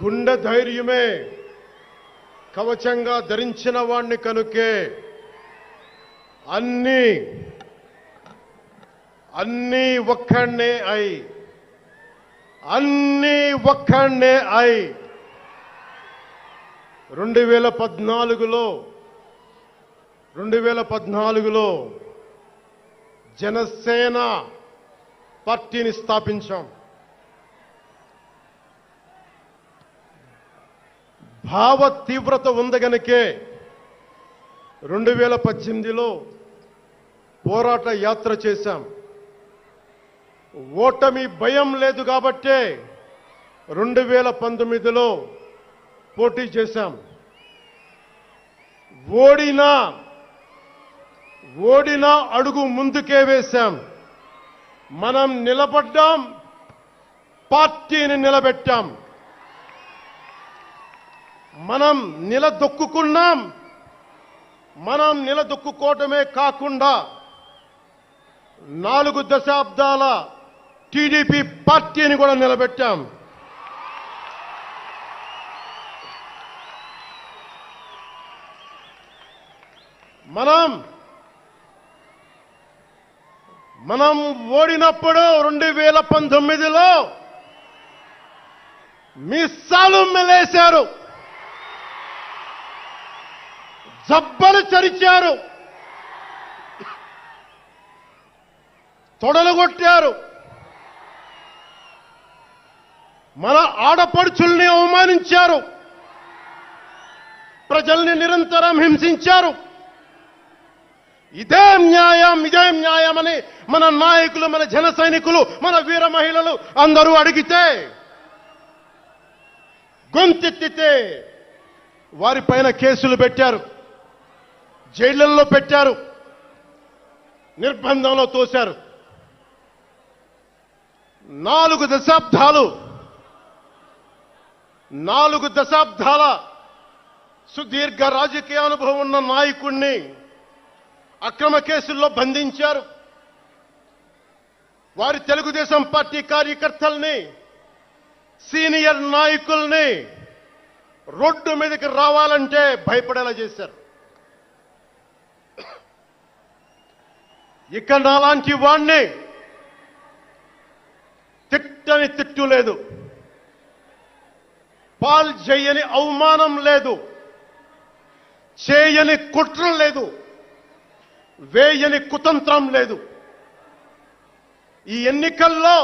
గుండె ధైర్యమే కవచంగా ధరించిన వాణ్ణి కనుకే అన్నీ ఒక్కడే అయి 2014లో జనసేన పార్టీని స్థాపించాం. భావ తీవ్రత ఉంది గనుకే 2018లో పోరాట యాత్ర చేశాం. ఓటమి భయం లేదు కాబట్టే 2019లో పోటీ చేశాం. ఓడినా అడుగు ముందుకే వేశాం. మనం నిలబడ్డాం, పార్టీని నిలబెట్టాం. మనం నిలదొక్కుకున్నాం. మనం నిలదొక్కుకోవటమే కాకుండా 4 దశాబ్దాల టీడీపీ పార్టీని కూడా నిలబెట్టాం. మనం ఓడినప్పుడు 2019లో మీసాలు మెలేశారు, జబ్బలు చరిచారు, తొడలు కొట్టారు, మన ఆడపడుచుల్ని అవమానించారు, ప్రజల్ని నిరంతరం హింసించారు. ఇదే న్యాయమని మన నాయకులు, మన జన సైనికులు, మన వీర మహిళలు అందరూ అడిగితే, గొంతెత్తితే వారిపైన కేసులు పెట్టారు, జైళ్లలో పెట్టారు, నిర్బంధంలో తోశారు. 4 దశాబ్దాల సుదీర్ఘ రాజకీయ అనుభవం ఉన్న నాయకుణ్ణి అక్రమ కేసుల్లో బంధించారు. వారి తెలుగుదేశం పార్టీ కార్యకర్తల్ని, సీనియర్ నాయకుల్ని రోడ్డు మీదకి రావాలంటే భయపడేలా చేశారు. ఇక నాలాంటి వాణ్ణి తిట్టని తిట్టు లేదు, పాల్ చేయని అవమానం లేదు, చేయని కుట్ర లేదు, వేయని కుతంత్రం లేదు. ఈ ఎన్నికల్లో